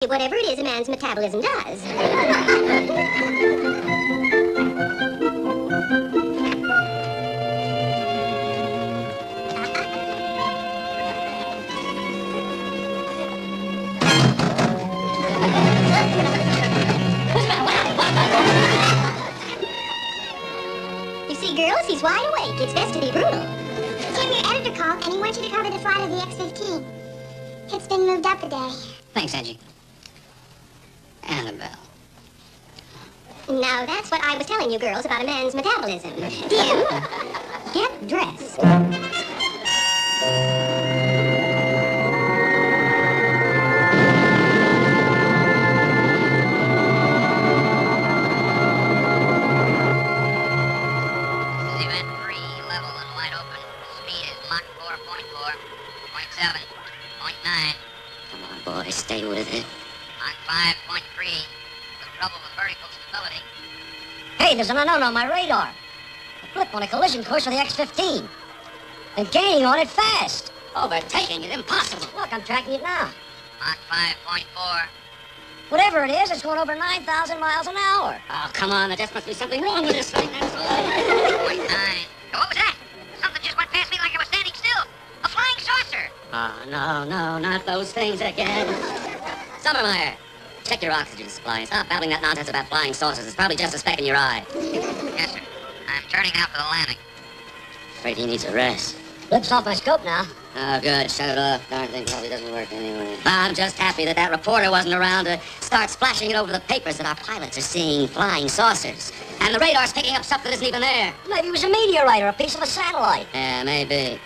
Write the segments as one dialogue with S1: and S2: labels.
S1: Whatever it is a man's metabolism does. You see, girls, he's wide awake. It's best to be brutal.
S2: Jim, your editor called, and he wants you to cover the flight of the X-15. It's been moved up a day.
S3: Thanks, Angie. Annabelle.
S1: Now, that's what I was telling you girls about a man's metabolism. Dim, get dressed.
S3: Stay with it.
S4: Mach 5.3. Some trouble with vertical stability.
S3: Hey, there's an unknown on my radar. A blip on a collision course with the X-15. And gaining on it fast. Overtaking it, impossible. Look, I'm tracking it now.
S4: Mach 5.4.
S3: Whatever it is, it's going over 9,000 miles an hour. Oh, come on, there just must be something wrong with this thing, that's all.
S4: 0.9. What was that? Something just went past me like I was standing still. A flying saucer.
S3: Oh, no, not those things again. Summermeyer, check your oxygen supply and stop babbling that nonsense about flying saucers. It's probably just a speck in your eye.
S4: Yes, sir. I'm turning out for the landing.
S3: Afraid he needs a rest. Blip's off my scope now. Oh, good. Shut it off. Darn thing probably doesn't work anyway. I'm just happy that reporter wasn't around to start splashing it over the papers that our pilots are seeing flying saucers. And the radar's picking up stuff that isn't even there. Maybe it was a meteorite or a piece of a satellite. Yeah, maybe.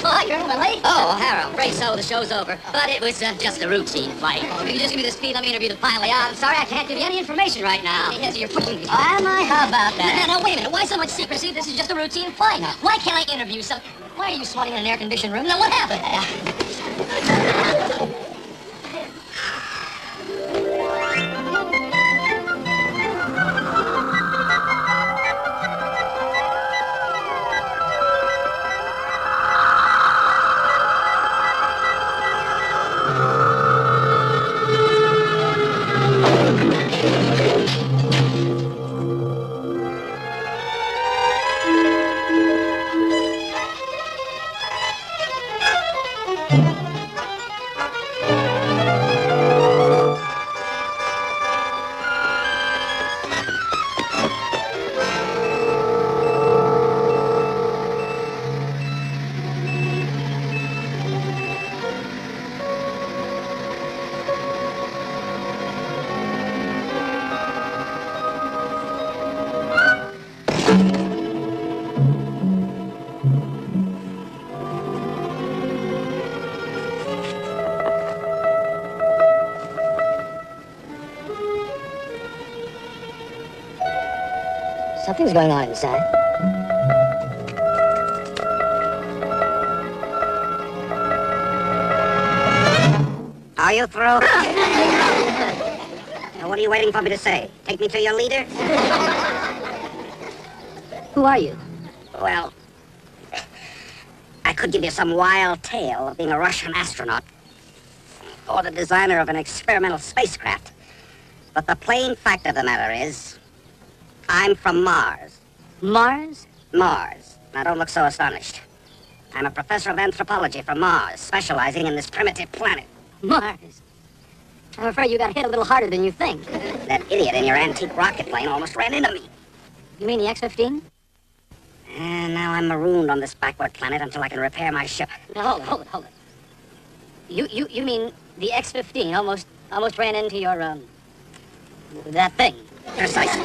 S3: Oh, you're a little late. Oh, O'Hara, I'm afraid so. The show's over. But it was just a routine flight. Oh, can you just give me the speed? Let me interview the pilot. Yeah, I'm sorry, I can't give you any information right now. Yes, you're pushing me. Oh, am I? How about that? No, wait a minute. Why so much secrecy? This is just a routine flight. Why can't I interview some... Why are you sweating in an air-conditioned room? Now, what happened? Something's going on inside.
S4: Are you through? Now, what are you waiting for me to say? Take me to your leader?
S3: Who are you?
S4: Well, I could give you some wild tale of being a Russian astronaut or the designer of an experimental spacecraft. But the plain fact of the matter is, I'm from Mars.
S3: Mars?
S4: Mars. Now, don't look so astonished. I'm a professor of anthropology from Mars, specializing in this primitive planet.
S3: Mars? I'm afraid you got hit a little harder than you think.
S4: That idiot in your antique rocket plane almost ran into me.
S3: You mean the X-15?
S4: And now I'm marooned on this backward planet until I can repair my ship.
S3: Now, hold it. You mean the X-15 almost ran into your, that thing?
S4: Precisely.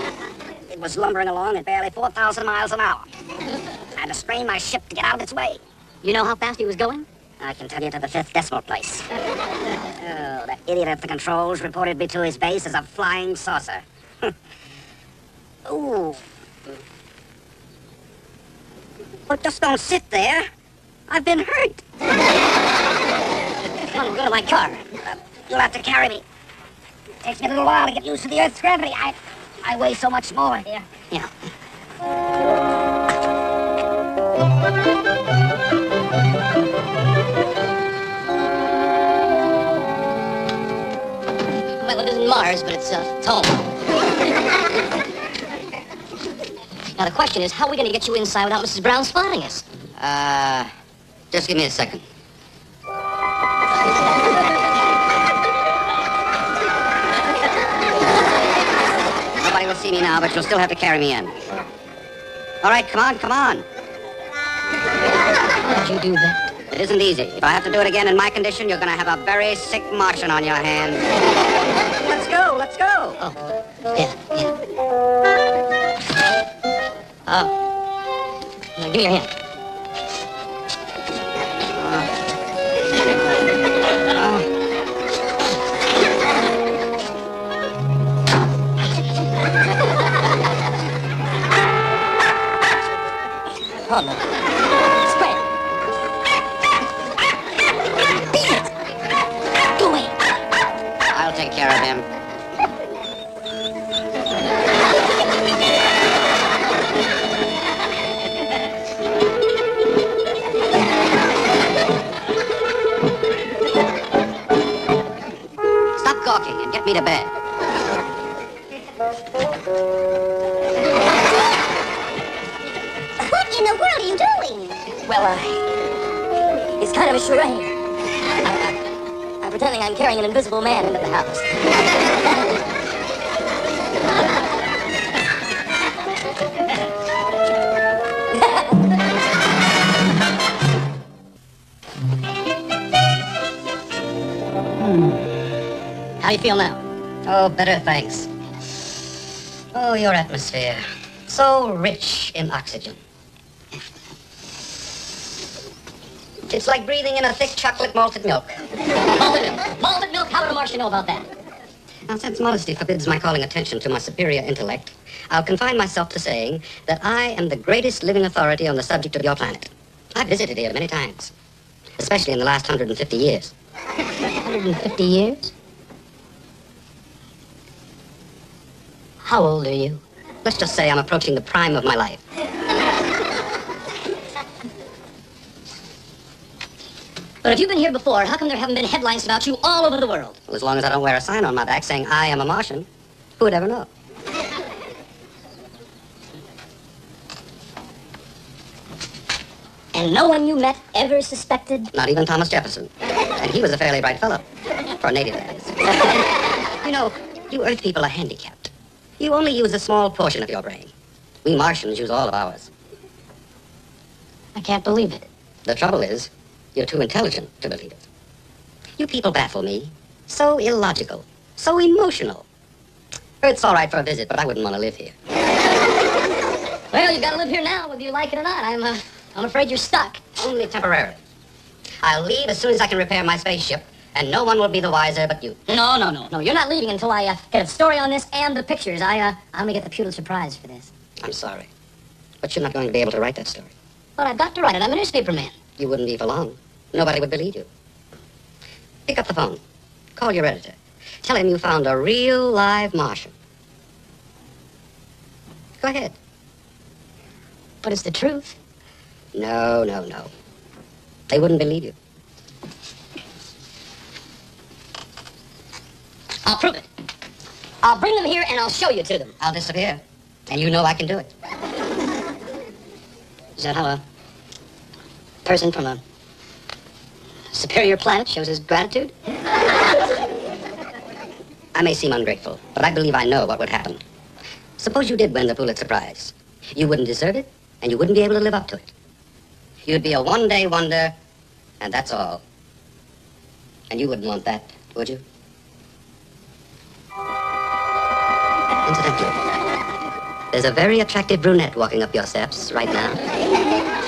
S4: It was lumbering along at barely 4,000 miles an hour. I had to strain my ship to get out of its way.
S3: You know how fast he was going?
S4: I can tell you to the 5th decimal place. Oh, that idiot at the controls reported me to his base as a flying saucer. Ooh. But just don't sit there. I've been hurt.
S3: Come on, go to my car.
S4: You'll have to carry me. It takes me a little while to get used to the Earth's gravity. I weigh so much more here.
S3: Yeah. ours, but it's home. Now, the question is, how are we going to get you inside without Mrs. Brown spotting us?
S4: Just give me a second. Nobody will see me now, but you'll still have to carry me in. All right, come on, come on.
S3: How did you do that?
S4: It isn't easy. If I have to do it again in my condition, you're going to have a very sick Martian on your hands. Let's go, let's go.
S3: Oh, yeah. Oh. Now, give me your hand. Oh, no. Spread. Beat it. Go away.
S4: I'll take care of him. Stop gawking and get me to bed.
S1: What in the world are you doing?
S3: Well, it's kind of a charade. I'm pretending I'm carrying an invisible man into the house. How do you feel now?
S4: Oh, better, thanks. Oh, your atmosphere. So rich in oxygen. It's like breathing in a thick chocolate malted milk.
S3: Malted milk. Malted milk? How would a Martian know about that?
S4: Now, since modesty forbids my calling attention to my superior intellect, I'll confine myself to saying that I am the greatest living authority on the subject of your planet. I've visited here many times, especially in the last 150 years.
S3: 150 years? How old are you?
S4: Let's just say I'm approaching the prime of my life.
S3: But if you've been here before, how come there haven't been headlines about you all over the world?
S4: Well, as long as I don't wear a sign on my back saying I am a Martian, who would ever know?
S3: And no one you met ever suspected?
S4: Not even Thomas Jefferson. And he was a fairly bright fellow. For a native, that is. You know, you Earth people are handicapped. You only use a small portion of your brain. We Martians use all of ours.
S3: I can't believe it.
S4: The trouble is, you're too intelligent to believe it. You people baffle me. So illogical. So emotional. Earth's all right for a visit, but I wouldn't want to live here.
S3: Well, you've got to live here now, whether you like it or not. I'm afraid you're stuck.
S4: Only temporarily. I'll leave as soon as I can repair my spaceship, and no one will be the wiser but you.
S3: No. You're not leaving until I get a story on this and the pictures. I'm going to get the Pulitzer Prize for this.
S4: I'm sorry, but you're not going to be able to write that story.
S3: But I've got to write it. I'm a newspaper man.
S4: You wouldn't be for long. Nobody would believe you. Pick up the phone. Call your editor. Tell him you found a real live Martian. Go ahead.
S3: But it's the truth.
S4: No. They wouldn't believe you.
S3: I'll prove it. I'll bring them here and I'll show you to them.
S4: I'll disappear. And you know I can do it.
S3: Is that how a person from a superior planet shows his gratitude?
S4: I may seem ungrateful, but I believe I know what would happen. Suppose you did win the Pulitzer Prize. You wouldn't deserve it, and you wouldn't be able to live up to it. You'd be a one-day wonder, and that's all. And you wouldn't want that, would you? Incidentally, there's a very attractive brunette walking up your steps right now.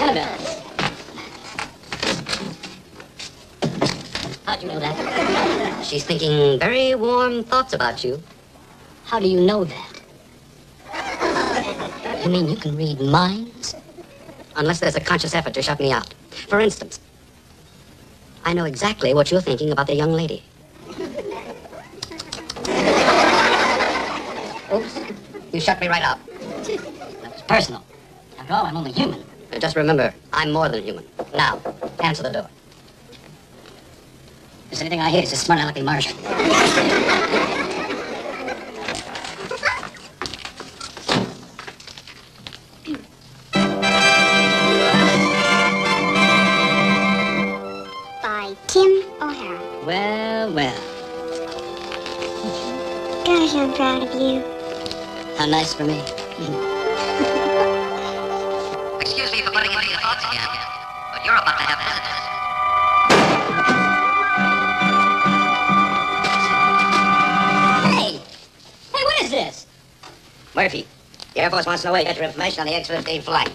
S3: Annabelle. How'd you know that?
S4: She's thinking very warm thoughts about you.
S3: How do you know that? You mean you can read minds?
S4: Unless there's a conscious effort to shut me out. For instance, I know exactly what you're thinking about the young lady. Oops, you shut me right out.
S3: That was personal. After all, I'm only human.
S4: Just remember, I'm more than human. Now, answer the door.
S3: If there's anything I hate, it's a smart-alecky Martian.
S2: Tim O'Hara.
S3: Well, well.
S2: Gosh, I'm proud of you.
S3: How nice for me.
S4: Excuse me for putting into your thoughts again, but you're about to have visitors.
S3: Hey! Hey, what is this?
S4: Murphy, the Air Force wants to know where you got your information on the X-15 flight.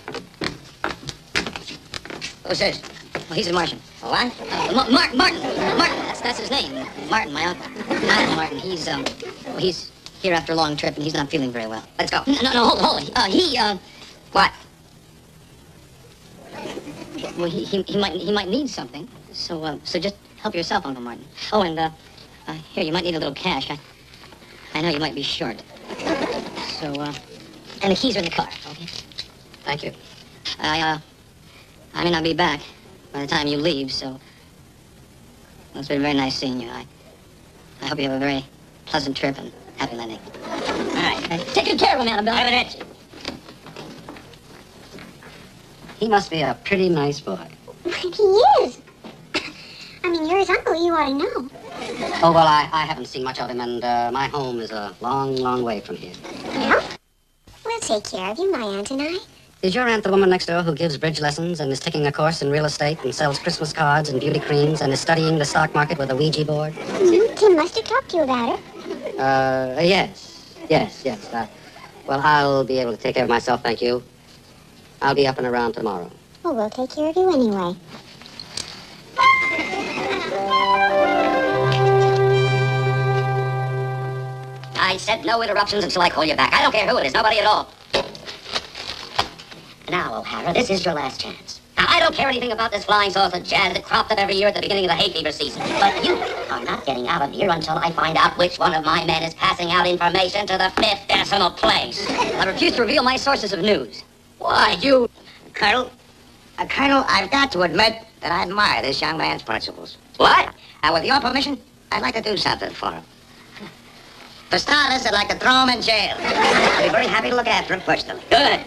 S4: Who's this?
S3: Oh, he's a Martian.
S4: What?
S3: Martin! Martin! That's his name. Martin, my uncle. Hi, Martin. He's here after a long trip, and he's not feeling very well.
S4: Let's go.
S3: No, hold it.
S4: What?
S3: Well, he might need something. So just help yourself, Uncle Martin. Oh, and here, you might need a little cash. I know you might be short. So and the keys are in the car. Okay.
S4: Thank you.
S3: I may not be back by the time you leave, so well, it's been very nice seeing you. I hope you have a very pleasant trip and happy landing.
S4: All right.
S3: Take good care of him, Annabelle.
S4: Have an itch. He must be a pretty nice boy.
S2: He is. I mean, you're his uncle. You ought to know.
S4: Oh, well, I haven't seen much of him, and my home is a long, long way from here.
S2: Well, we'll take care of you, my aunt and I.
S4: Is your aunt the woman next door who gives bridge lessons and is taking a course in real estate and sells Christmas cards and beauty creams and is studying the stock market with a Ouija board?
S2: Tim must have talked to you about her.
S4: Yes. Well, I'll be able to take care of myself, thank you. I'll be up and around tomorrow.
S2: Well, we'll take care of you anyway.
S4: I said no interruptions until I call you back. I don't care who it is, nobody at all. Now, O'Hara, this is your last chance. Now, I don't care anything about this flying saucer jazz that cropped up every year at the beginning of the hay fever season. But you are not getting out of here until I find out which one of my men is passing out information to the 5th decimal place.
S3: I refuse to reveal my sources of news.
S4: Why, you... Colonel, I've got to admit that I admire this young man's principles. What? And with your permission, I'd like to do something for him. For starters, I'd like to throw him in jail. I'd be very happy to look after him personally.
S3: Good.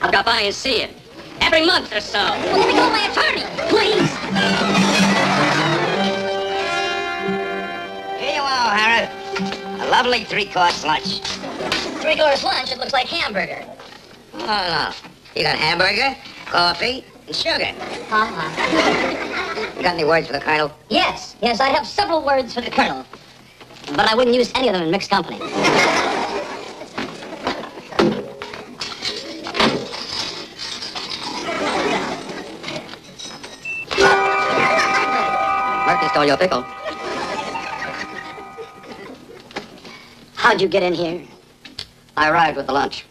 S3: I'll drop by and see him. Every month or so. Well, let me call my attorney, please.
S4: Here you are, O'Hara. A lovely three-course lunch.
S3: 3-course lunch, it looks like hamburger.
S4: Oh, no. You got hamburger, coffee, and sugar. You got any words for the Colonel?
S3: Yes, I have several words for the Colonel. But I wouldn't use any of them in mixed company.
S4: Murphy stole your pickle.
S3: How'd you get in here?
S4: I arrived with the lunch.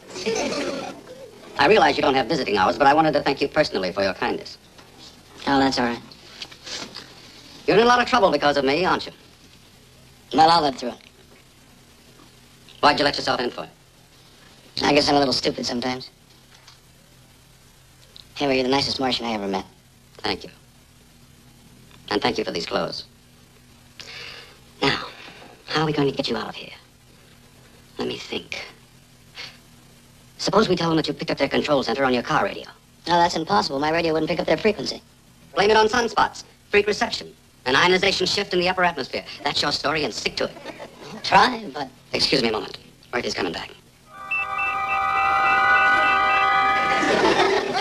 S4: I realize you don't have visiting hours, but I wanted to thank you personally for your kindness.
S3: Oh, that's all right.
S4: You're in a lot of trouble because of me, aren't you?
S3: Well, I'll live through it.
S4: Why'd you let yourself in for?
S3: I guess I'm a little stupid sometimes. Anyway, you're the nicest Martian I ever met.
S4: Thank you. And thank you for these clothes. Now, how are we going to get you out of here? Let me think. Suppose we tell them that you picked up their control center on your car radio.
S3: No, that's impossible. My radio wouldn't pick up their frequency.
S4: Blame it on sunspots, freak reception, an ionization shift in the upper atmosphere. That's your story, and stick to it.
S3: I'll try, but...
S4: Excuse me a moment. Murphy's coming back.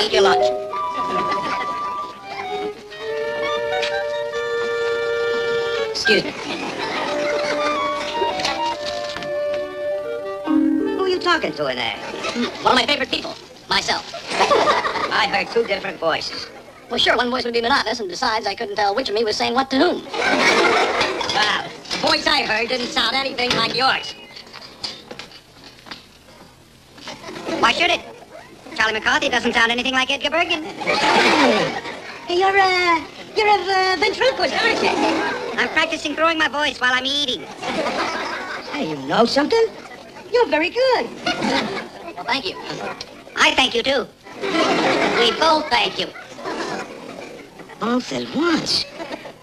S4: Eat your lunch.
S3: Excuse me.
S4: Who are you talking to in there?
S3: One of my favorite people. Myself.
S4: I heard two different voices.
S3: Well, sure, one voice would be monotonous, and besides, I couldn't tell which of me was saying what to whom.
S4: Wow, the voice I heard didn't sound anything like yours. Why should it? Charlie McCarthy doesn't sound anything like Edgar Bergen.
S3: You're a ventriloquist, aren't you?
S4: I'm practicing throwing my voice while I'm eating.
S3: Hey, you know something? You're very good. Well, thank you.
S4: I thank you, too. We both thank you.
S3: Both at once.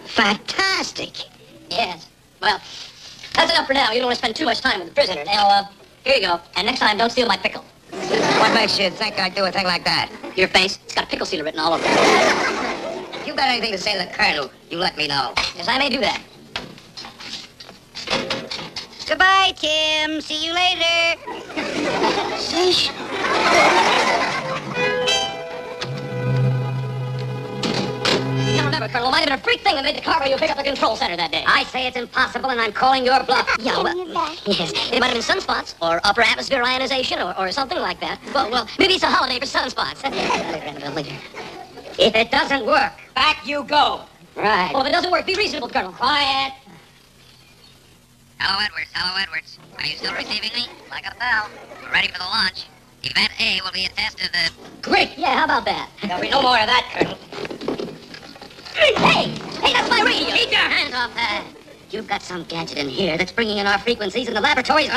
S3: Fantastic. Yes. Well, that's enough for now. You don't want to spend too much time with the prisoner. Now, here you go. And next time, don't steal my pickle.
S4: What makes you think I'd do a thing like that?
S3: Your face. It's got pickle sealer written all over it.
S4: You
S3: you've got anything to say to the Colonel, you let me know. Yes, I may do that.
S4: Goodbye, Tim. See you later.
S3: Shush. Now remember, Colonel, it might have been a freak thing that made the cargo you pick up the control center that day.
S4: I say it's impossible, and I'm calling your bluff.
S3: Yeah, well, yes, it might have been sunspots, or upper atmosphere ionization, or something like that. Well, maybe it's a holiday for sunspots. Later, Annabelle, later.
S4: If it doesn't work, back you go.
S3: Right. Well, if it doesn't work, be reasonable, Colonel.
S4: Quiet. Hello, Edwards. Hello, Edwards. Are you still receiving me? Like a bell. We're ready for the launch. Event A will be a test of the...
S3: Great. Yeah, how about that?
S4: There'll be no more of that, Colonel.
S3: Hey, that's my radio.
S4: Keep your hands off that.
S3: You've got some gadget in here that's bringing in our frequencies, and the laboratories are...